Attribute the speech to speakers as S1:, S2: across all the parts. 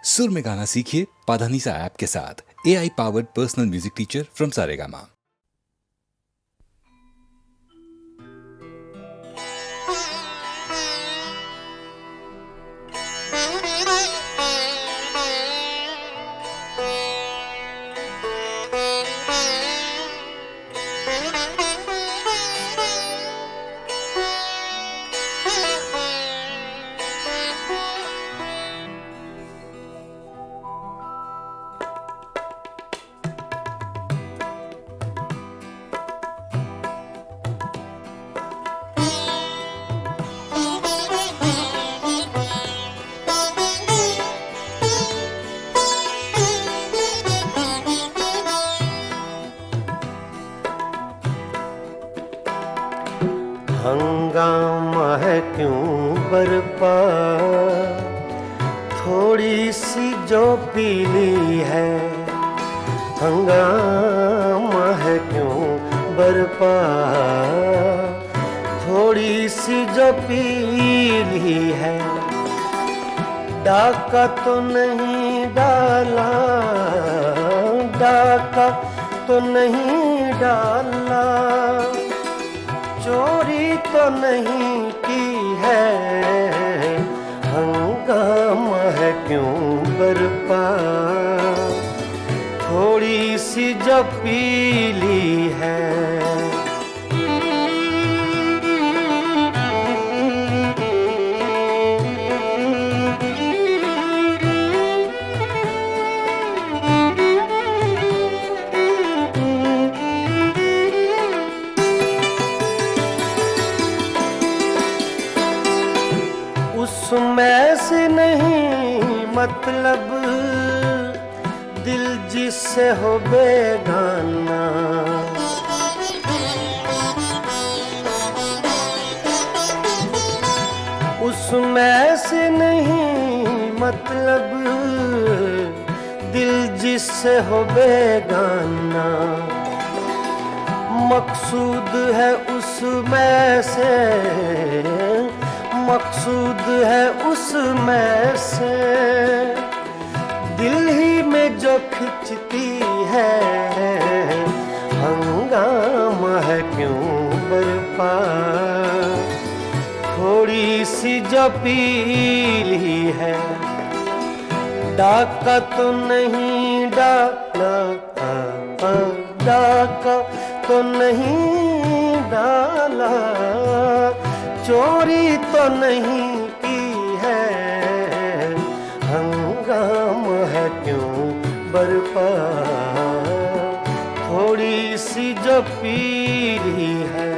S1: सुर में गाना सीखिए पाधानीसा ऐप के साथ। AI powered personal music teacher from Saregama.
S2: हंगामा है क्यों बरपा, थोड़ी सी जो पीली है। हंगामा है क्यों बरपा, थोड़ी सी जो पीली है। डाका तो नहीं डाला, डाका तो नहीं डाला, चोरी तो नहीं की है। हंगामा है क्यों बरपा, थोड़ी सी जो पीली है। उसमें से नहीं मतलब, दिल जिससे हो बेगाना। उसमें से नहीं मतलब, दिल जिससे हो बेगाना। मकसूद है उसमें से, मकसूद है उसमें से, दिल ही में जो खिंचती है। हंगामा है क्यों बरपा, थोड़ी सी जो पीली है। डाका तो नहीं डाला, डाका तो नहीं डाला, चोरी तो नहीं की है। हंगामा है क्यों बरपा, थोड़ी सी जो पीली है।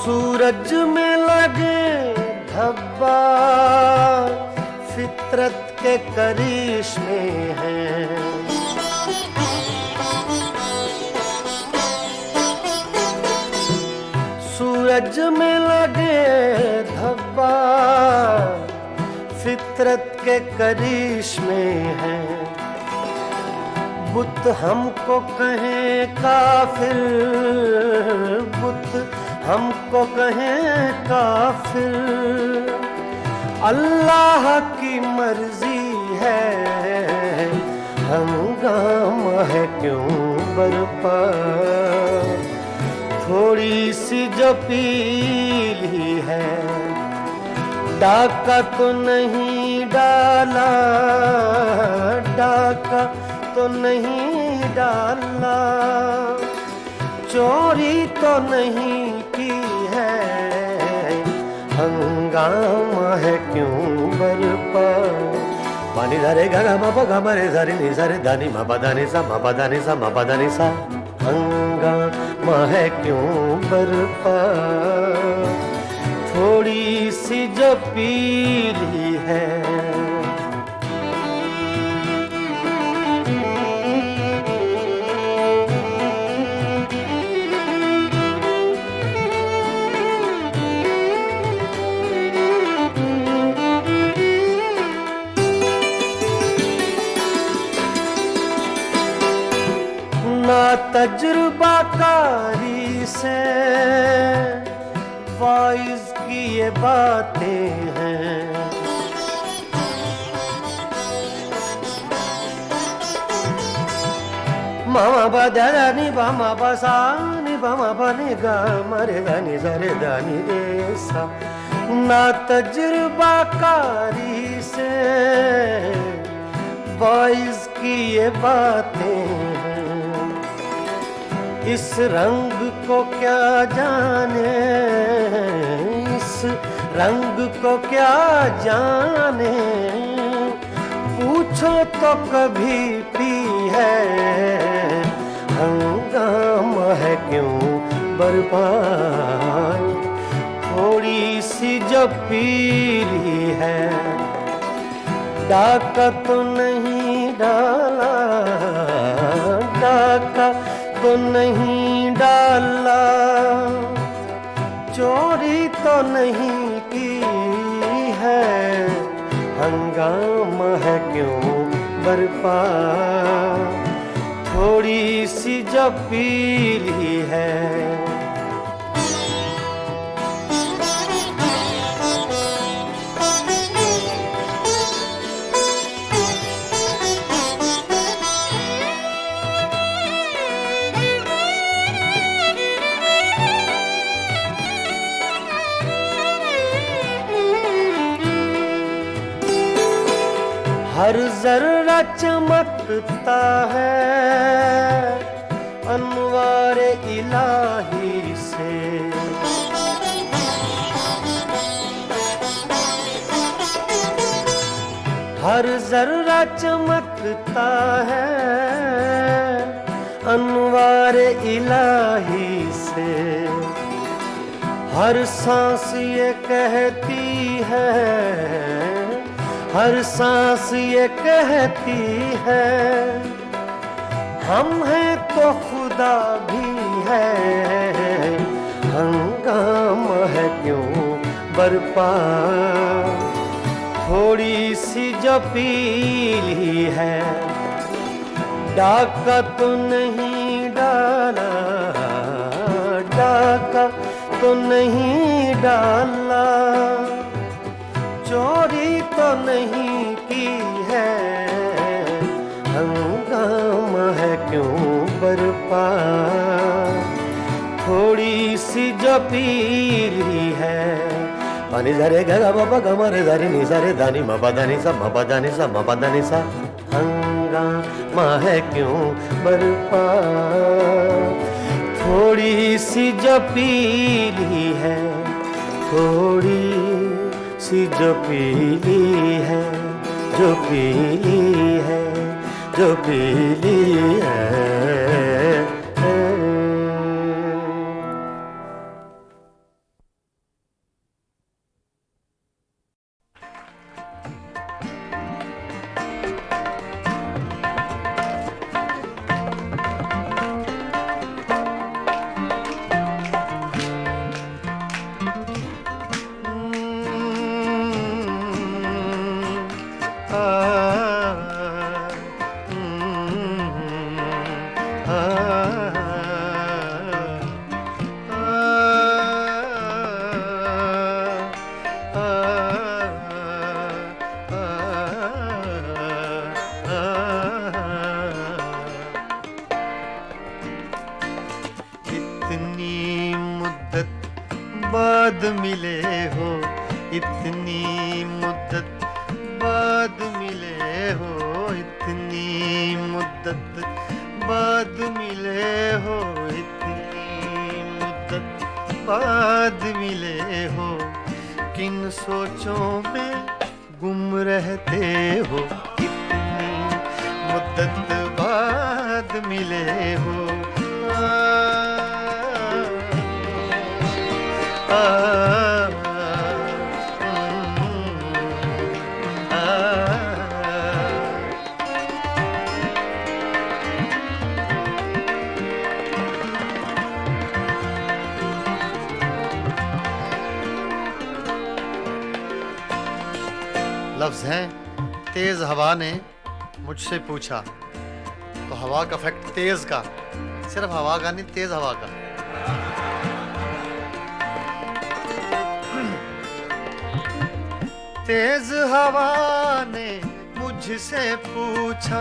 S2: सूरज में लगे धब्बा, फितरत के करिश्मे हैं। सूरज में लगे धब्बा, फितरत के करिश्मे हैं। बुत हमको कहें काफिर, बुत हमको कहें काफिर, अल्लाह की मर्जी है। हंगामा है क्यों बरपा, थोड़ी सी जो पीली है। डाका तो नहीं डाला, डाका तो नहीं डाला, चोरी तो नहीं की है। हंगामा है क्यों बरपा। पानी धरे गा मा पा गा मा रे सा रे नि सा रे धा नि मा पा धा नि सा मा पा धा नि सा मा पा धा नि सा। हंगामा है क्यों बरपा, थोड़ी सी जो पीली है। तजुर्बाकारी से वाइज की ये बातें हैं। मामा बदरा नि बामा बसा नि बामा बने गा मरे दानी सरे दानी रे सा। ना तजुर्बाकारी से वाइज की ये बातें हैं। इस रंग को क्या जाने, इस रंग को क्या जाने, पूछो तो कभी पी है। हंगामा है क्यों बर्पा, थोड़ी सी जो पीली है। डाका तो नहीं डाला, डाका तो नहीं डाला, चोरी तो नहीं की है। हंगामा है क्यों बर्पा, थोड़ी सी जो पीली है। हर जर्रा चमकता है अनवारे इलाही से। हर जर्रा चमकता है अनवारे इलाही से। हर सांस ये कहती है, हर सांस ये कहती है, हम हैं तो खुदा भी है। हंगामा है क्यों बर्पा, थोड़ी सी जो पीली है। डाका तो नहीं डाला, डाका तो नहीं डाला, चोरी तो नहीं की है। हंगामा है क्यों बर्पा, थोड़ी सी जो पीली है। पानी धरे गा बाबा गमरे धरे नि सरे दानी मापा दानी सा मापा दानी सा मापा दानी सा। हंगामा है क्यों बर्पा, थोड़ी सी जो पीली है। थोड़ी सी जो पीली है, जो पीली है, जो पीली है।
S3: बाद मिले हो, इतनी मुद्दत बाद मिले हो, इतनी मुद्दत बाद मिले हो, इतनी मुद्दत बाद मिले हो। किन सोचों में गुम रहते हो, इतनी मुद्दत बाद मिले हो। लफ्ज़ हैं तेज हवा ने मुझसे पूछा, तो हवा का फैक्ट तेज का सिर्फ हवा का नहीं, तेज हवा का। तेज हवा ने मुझसे पूछा,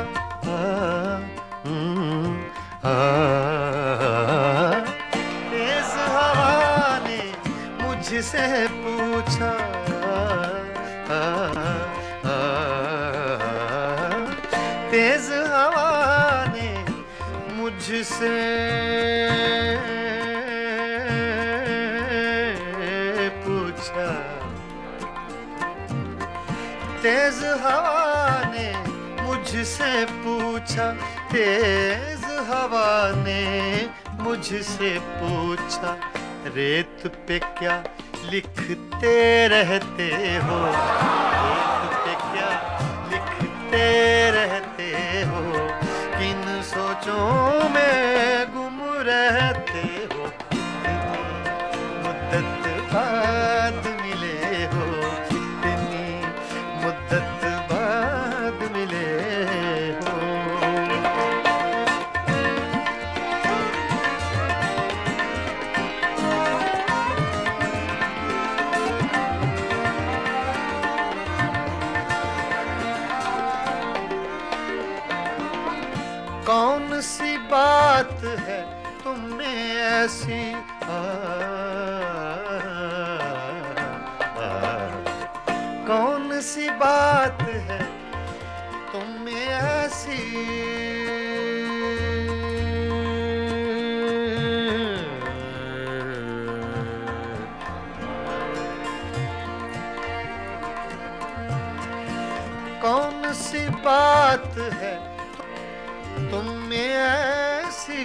S3: तेज हवा ने मुझसे पूछा, तेज हवा ने मुझसे पूछा, तेज हवा ने मुझसे पूछा, तेज हवा ने मुझसे पूछा, रेत पे क्या लिखते रहते हो, रेत पे क्या लिखते रहते हो, किन सोचों में गुम रहते हो, मुद्दत बाद मिले हो, इतनी मुद्दत बाद मिले हो। कौन सी बात है तुम में ऐसी, कौन सी बात है तुम में ऐसी, कौन सी बात है तुम में ऐसी,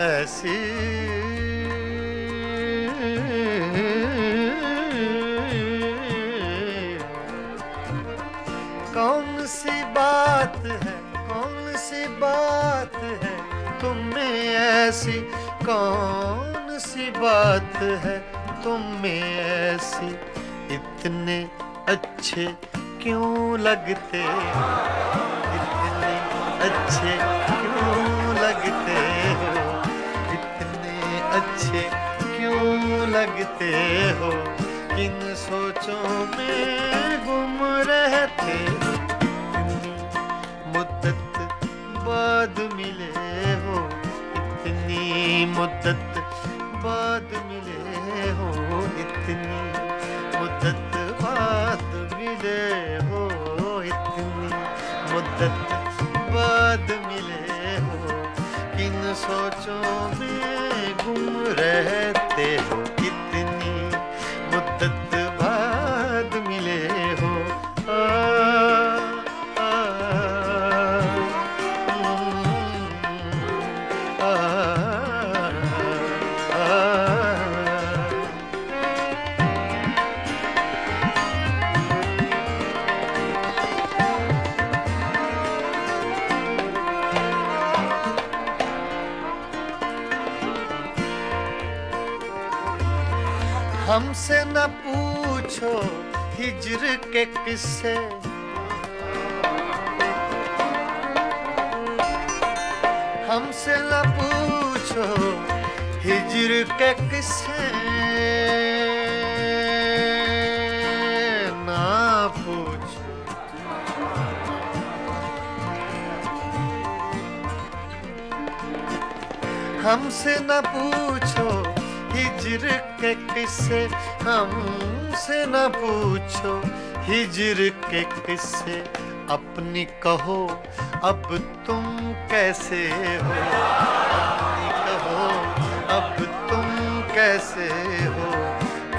S3: ऐसी कौन सी बात है, कौन सी बात है तुम में ऐसी, कौन सी बात है तुम में ऐसी, इतने अच्छे क्यों लगते, इतने अच्छे क्यों लगते हो, इतने अच्छे क्यों लगते हो, किन सोचों में गुम रहते हो, इतनी मुद्दत बाद मिले हो, इतनी मुद्दत बाद मिले हो, इतनी मुद्दत बाद मिले हो, इतनी मुद्दत बाद मिले हो, किन सोचों में गुम रहते हो, इतनी मुद्दत बाद मिले हो। हमसे न पूछो हिज्र के किस्से, हमसे न पूछो हिज्र के किस्से, ना पूछो, हमसे न पूछो हिज्र के किस्से, हमसे न पूछो हिज्र के किस्से, अपनी कहो अब तुम कैसे हो, अपनी कहो अब तुम कैसे हो,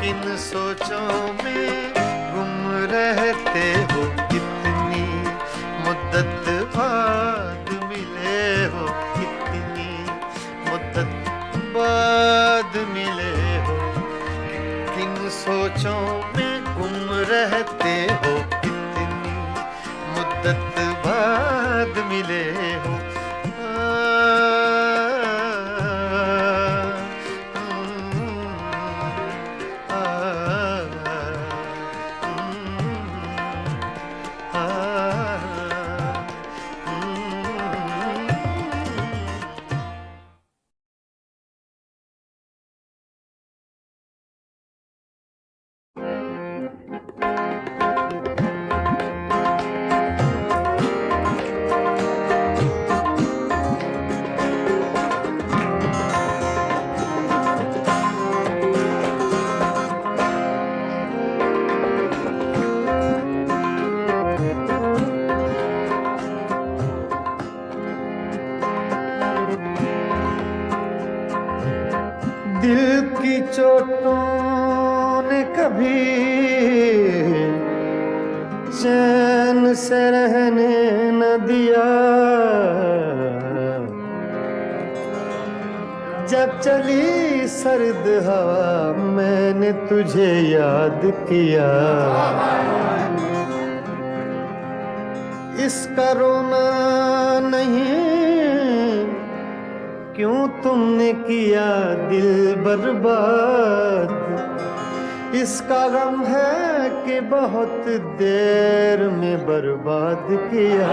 S3: किन सोचों में गुम रहते हो, इतनी मुद्दत बाद मिले हो, इतनी मुद्दत बाद मिले हो, किन सोचों में गुम रहते हो, इतनी मुद्दत बाद मिले हो।
S2: मैंने न दिया, जब चली सर्द हवा मैंने तुझे याद किया। इसका रोना नहीं, क्यों तुमने किया दिल बर्बाद। इसका गम है कि बहुत देर में बर्बाद किया।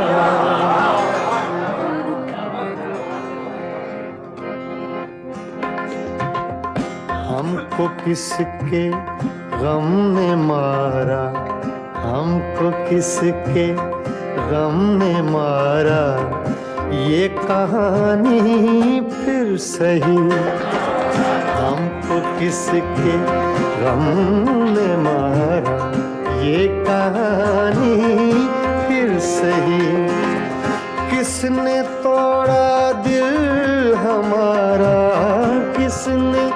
S2: हमको किसके गम ने मारा, हमको किसके गम ने मारा, ये कहानी फिर सही। हमको किसके गम ने मारा, ये कहानी फिर सही। किसने तोड़ा दिल हमारा, किसने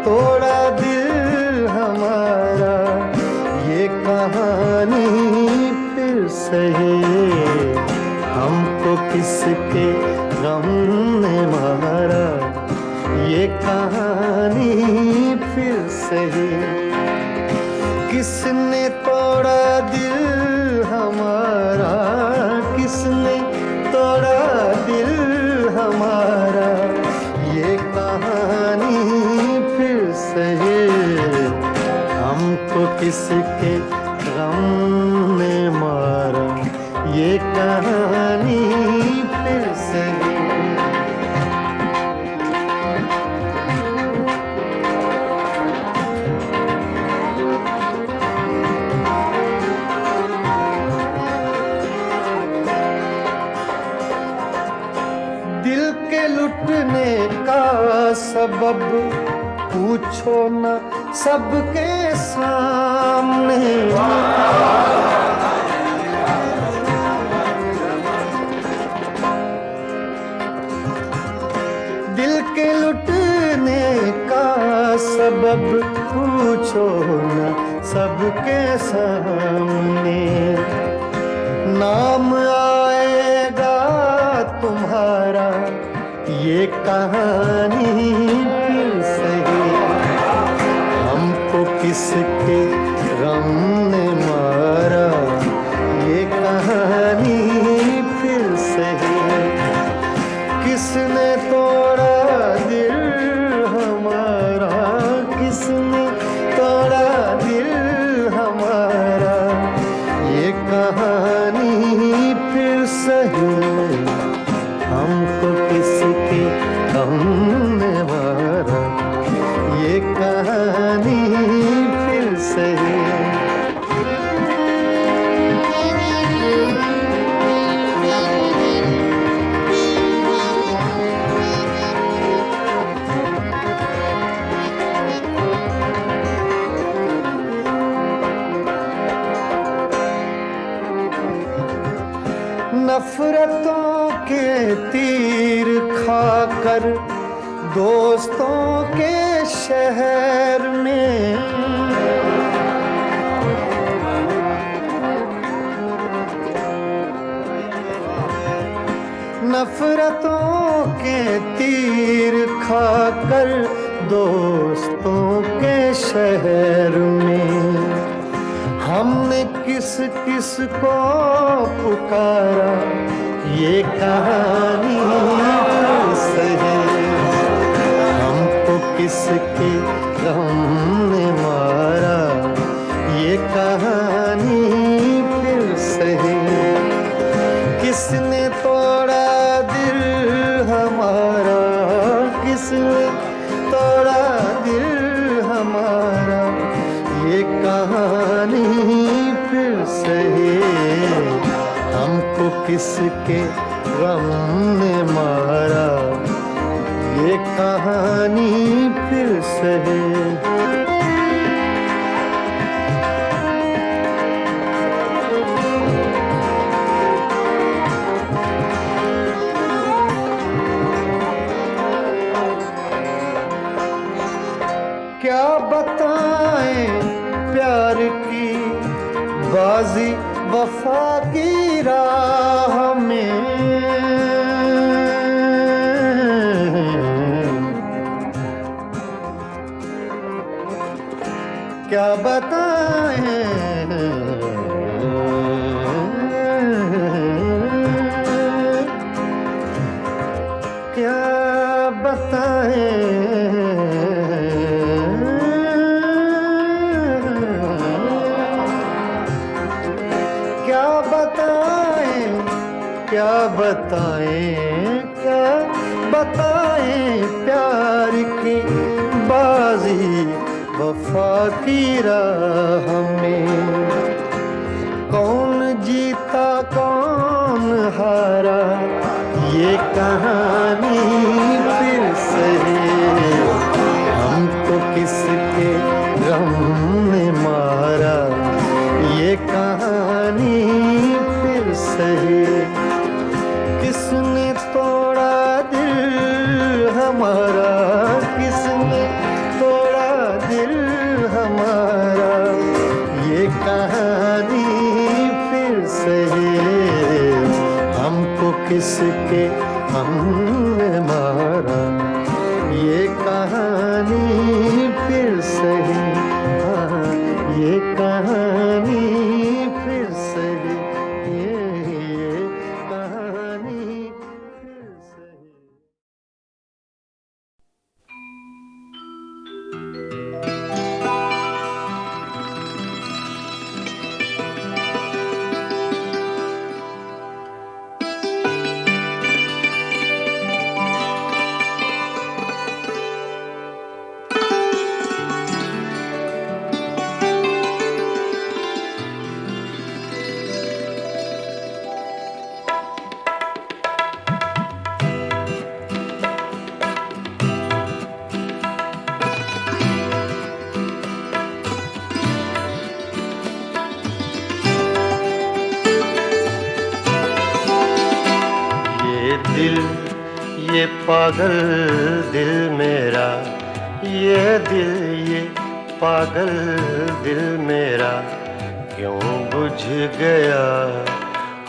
S2: तोड़ा दिल हमारा, ये कहानी फिर सही। हमको किसके गम ने मारा, ये कहानी फिर सही। किसने तोड़ा दिल हमारा, किसने तोड़ा दिल हमारा, ये कहानी फिर सही। हमको किसके गम ने मारा, ये कहानी फिर सही। दिल के लुटने का सबब पूछो न सबके सामने। दिल के लुटने का सबब पूछो न सबके सामने। नाम आएगा तुम्हारा, ये कहानी फिर सही। हमको किसके गम ने मारा, ये कहानी फिर सही। किसने तोड़ा दिल हमारा, किसने तोड़ा दिल हमारा, ये कहानी फिर सही। हमको किसके गम ने मारा, ये कहानी फिर सही। नफरतों के तीर खाकर दोस्तों के शहर में, नफरतों के तीर खाकर दोस्तों के शहर में। हमने किस किस को पुकारा, ये कहानी फिर सही। हमको किसके गम ने मारा, ये कहानी फिर सही। किसने तोड़ा दिल हमारा, किसने तोड़ा दिल हमारा, ये कहानी फिर सही। हमको किसके गम ने मारा, ये कहानी फिर सही। क्या बताएं प्यार की बाजी वफा की राह
S3: क्या बताएं प्यार की बाजी वफा की राह में। कौन जीता कौन हारा ये कहानी फिर सही, हमको किसके गम ने मारा ये कहानी फिर सही। किसने तोड़ा दिल हमारा, किसने तोड़ा दिल हमारा ये कहानी फिर सही, हमको किसके हमने मारा ये कहानी फिर सही। हाँ, ये कहानी फिर सही, ये कहानी फिर सही। ये पागल दिल मेरा, ये दिल ये पागल दिल मेरा क्यों बुझ गया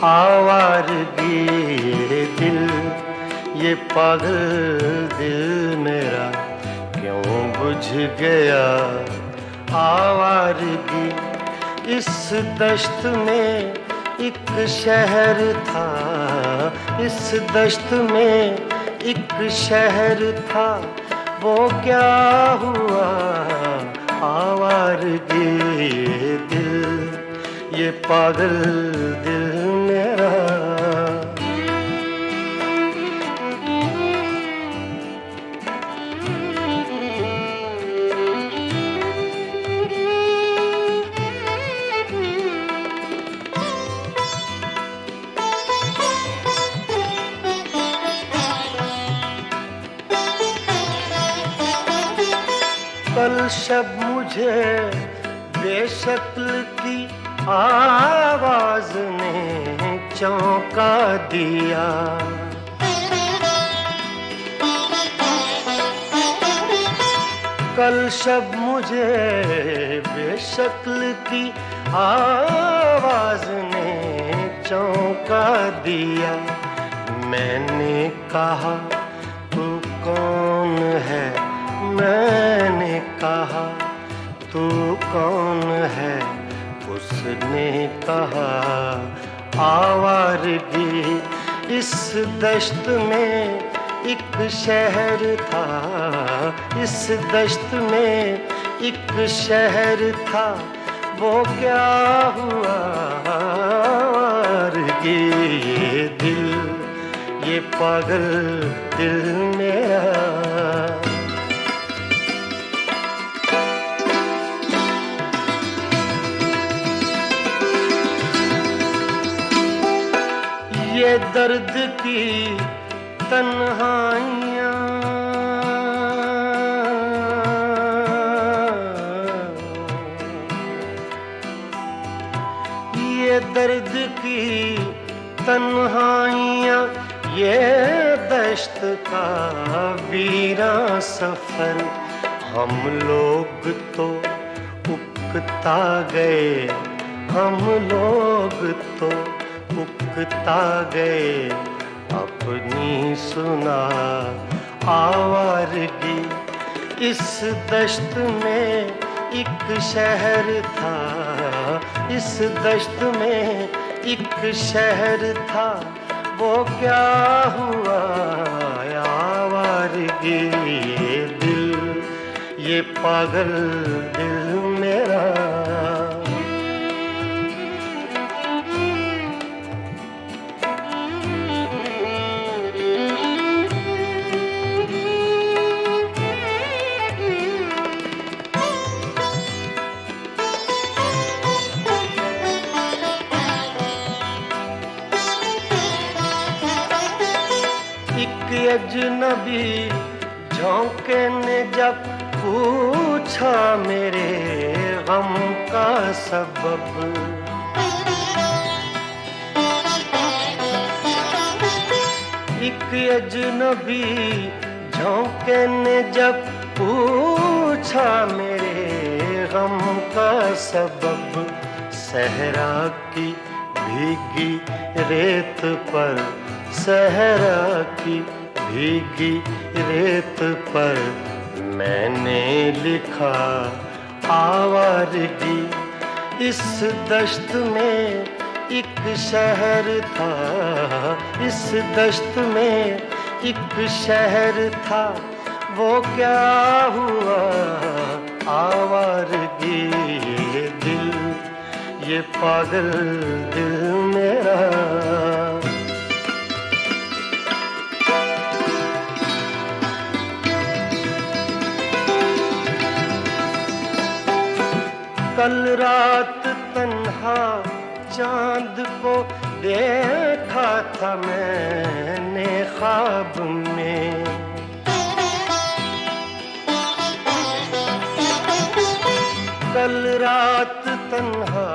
S3: आवारगी। ये दिल ये पागल दिल मेरा क्यों बुझ गया आवारगी। इस दश्त में एक शहर था, इस दश्त में एक शहर था, वो क्या हुआ आवारगी। ये दिल ये पागल दिल मेरा। कल शब मुझे बेशक्ल की आवाज ने चौंका दिया। कल शब मुझे बेशक्ल की आवाज ने चौंका दिया। मैंने कहा तू कौन है, मैंने कहा तू कौन है, उसने कहा आवारगी। इस दश्त में एक शहर था, इस दश्त में एक शहर था, वो क्या हुआ आवारगी। ये दिल ये पागल दिल मेरा। ये दर्द की तन्हाइयाँ, ये दर्द की तन्हाइयाँ, ये दश्त का वीरां सफर। हम लोग तो उकता गए, हम लोग तो उकता गए अपनी सुना आवारगी। इस दश्त में एक शहर था, इस दश्त में एक शहर था, वो क्या हुआ आवारगी। ये दिल ये पागल दिल मेरा।
S2: एक अजनबी झोंके ने जब पूछा मेरे गम का सबब, एक अजनबी झोंके ने जब पूछा मेरे गम का सबब, सहरा की भीगी रेत पर, सहरा की भीगी रेत पर मैंने लिखा आवारगी। इस दश्त में एक शहर था, इस दश्त में एक शहर था, वो क्या हुआ आवारगी। ये दिल, ये पागल दिल मेरा, कल रात तन्हा चांद को देखा था मैंने ख्वाब में, कल रात तन्हा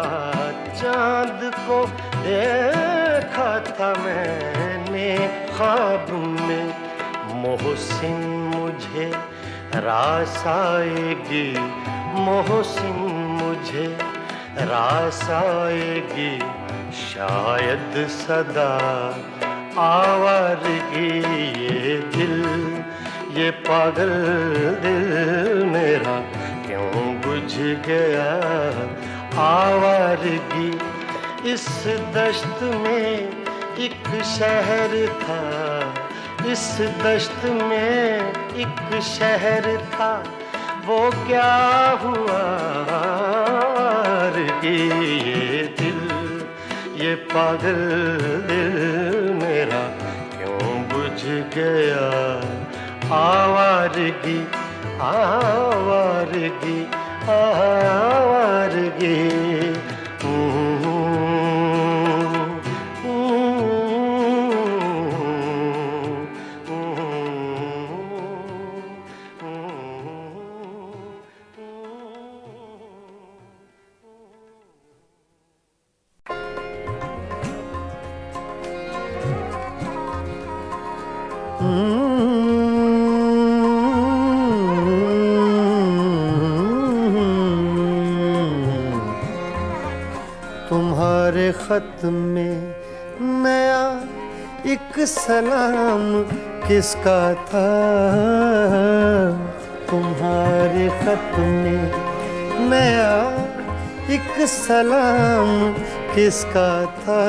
S2: चांद को देखा था मैंने ख्वाब में। मोहसिन मुझे रास आएगी, मोहसिन मुझे रास आएगी, शायद सदा आवारगी। ये दिल, ये पागल दिल मेरा क्यों बुझ गया आवारगी। इस दश्त में एक शहर था, इस दश्त में एक शहर था, वो क्या हुआ आवारगी। ये दिल, ये पागल दिल मेरा क्यों बुझ गया आवारगी, आवारगी, आवारगी। तुम्हारे खत में नया एक सलाम किसका था, तुम्हारे खत में नया एक सलाम किसका था।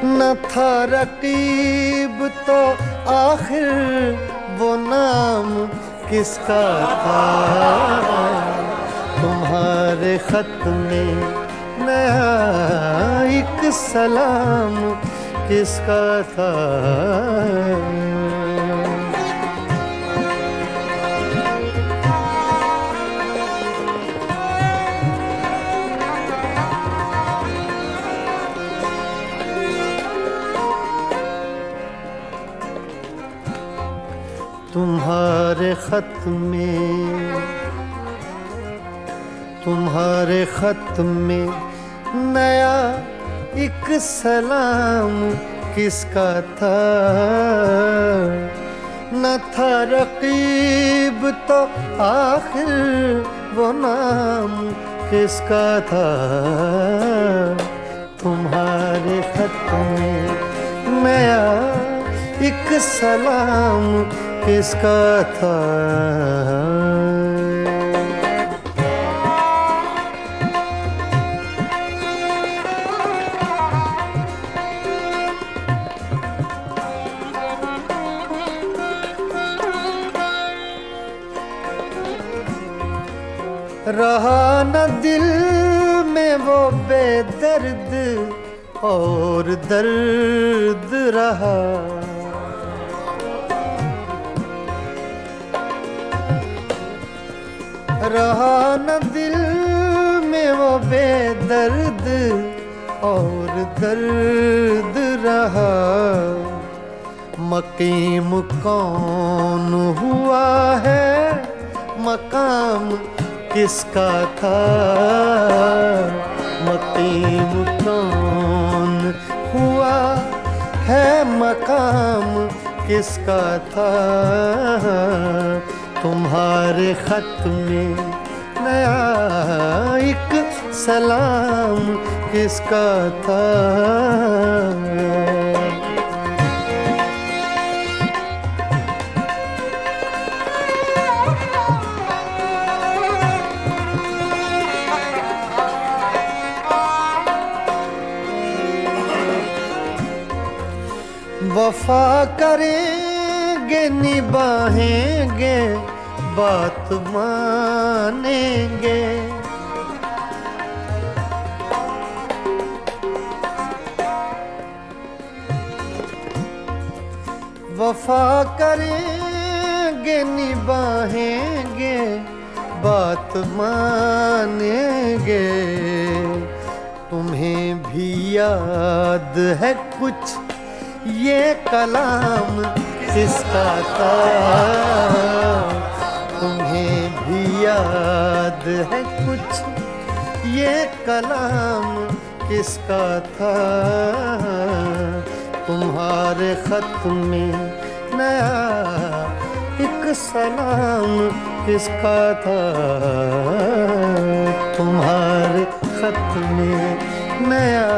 S2: न था रकीब तो आखिर वो नाम किसका था। तुम्हारे खत में नया एक सलाम किसका था। तुम्हारे खत में, तुम्हारे खत में नया एक सलाम किसका था। न था रकीब तो आखिर वो नाम किसका था। तुम्हारे खत में नया एक सलाम किसका था। रहा न दिल में वो बेदर्द और दर्द रहा। रहा न दिल में वो बेदर्द और दर्द रहा।
S3: मकीम कौन हुआ है, मकाम किसका था। मकीम कौन हुआ है, मकाम किसका था। तुम्हारे खत में नया एक सलाम किसका था। वफा करेंगे निभाएंगे बात मानेंगे। वफा करेंगे निभाएंगे बात मानेंगे। तुम्हें भी याद है कुछ ये कलाम किसका था। तुम्हें भी याद है कुछ ये कलाम किसका था। तुम्हारे खत में नया एक सलाम किसका था। तुम्हारे खत में नया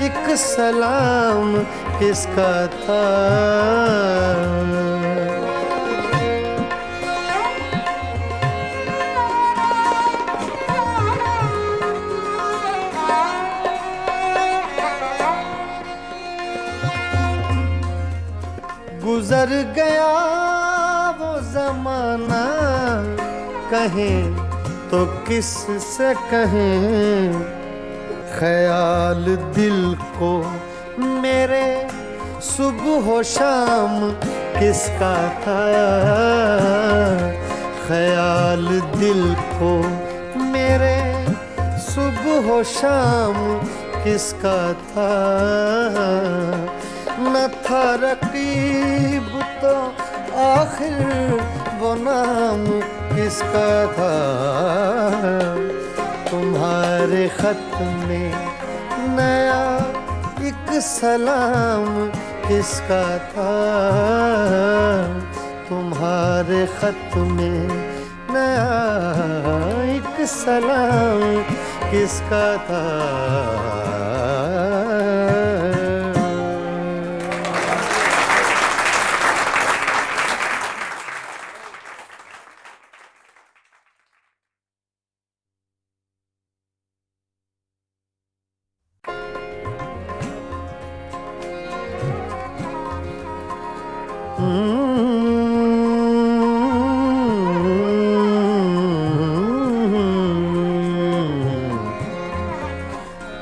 S3: एक सलाम किसका था। गुजर गया वो जमाना, कहें तो किस से कहें। ख्याल दिल को मेरे सुबह शाम किसका था। ख्याल दिल को मेरे सुबह शाम किसका था। न था रकीब तो आखिर वो नाम किसका था। तुम्हारे खत में नया एक सलाम किसका था। तुम्हारे खत में नया एक सलाम किसका था।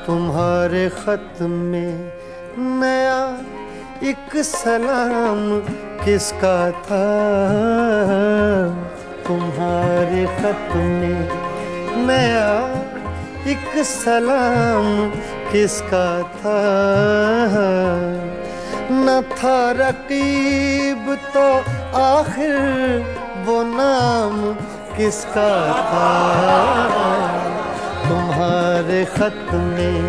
S3: तुम्हारे खत में नया एक सलाम किसका था। तुम्हारे खत में नया एक सलाम किसका था। न था रकीब तो आखिर वो नाम किसका था। तुम्हारे खत में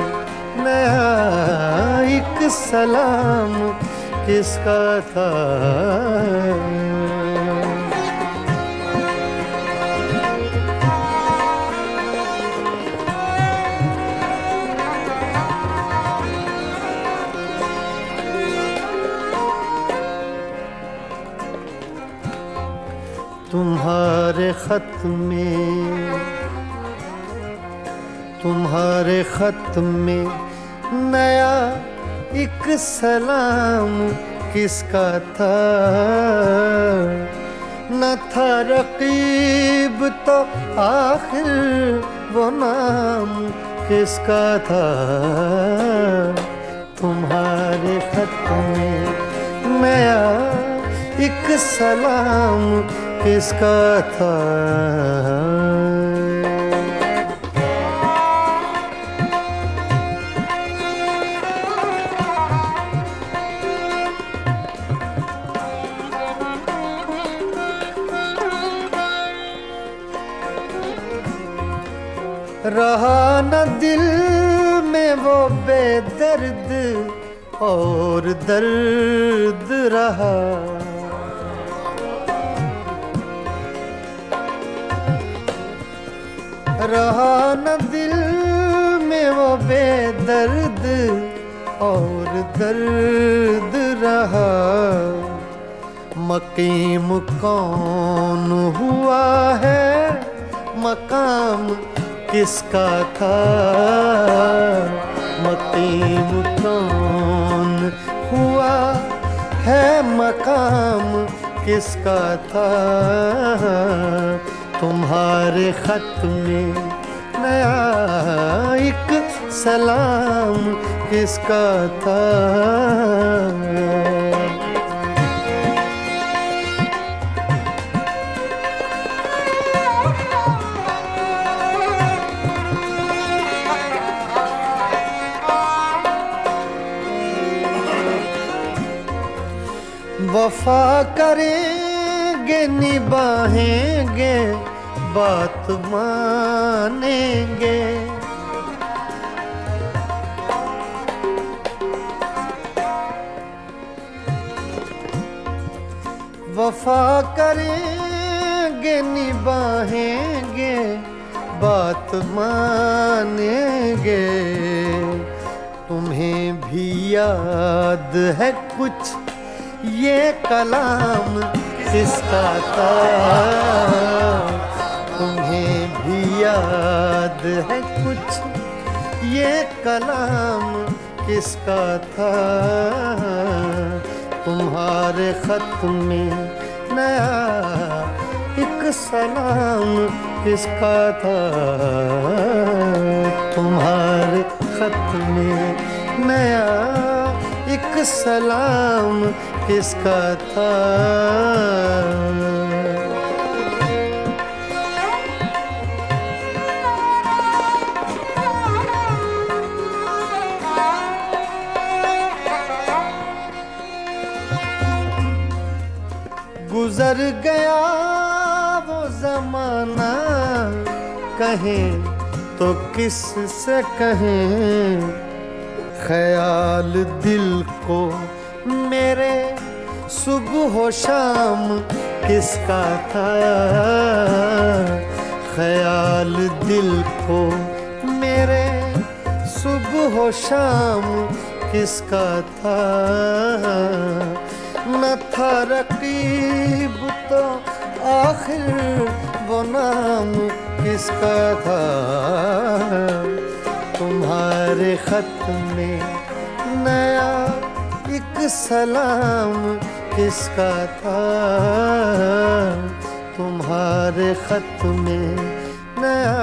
S3: नया एक सलाम किसका था। तुम्हारे खत में नया एक सलाम किसका था। न था रकीब तो आखिर वो नाम किसका था। तुम्हारे खत में नया एक सलाम किसका था। रहा न दिल में वो बेदर्द और दर्द रहा। रहा न दिल में वो बेदर्द और दर्द रहा। मकीम कौन हुआ है, मकाम किसका था। मकीम कौन हुआ है, मकाम किसका था। तुम्हारे खत में नया एक सलाम किसका था। वफा करेंगे निभाएंगे बात मानेंगे। वफा करेंगे निभाएंगे बात मानेंगे। तुम्हें भी याद है कुछ ये कलाम किसका था। तुम्हें भी याद है कुछ ये कलाम किसका था। तुम्हारे खत में नया एक सलाम किसका था। तुम्हारे खत में नया एक सलाम किसका था। गुजर गया वो जमाना, कहें तो किस से कहें। ख्याल दिल को मेरे सुबह शाम किसका था। ख्याल दिल को मेरे सुबह शाम किसका था। न था रकीब तो आखिर वो नाम किसका था। तुम्हारे खत में नया एक सलाम किसका था। तुम्हारे खत में नया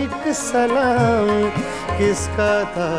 S3: एक सलाम किसका था।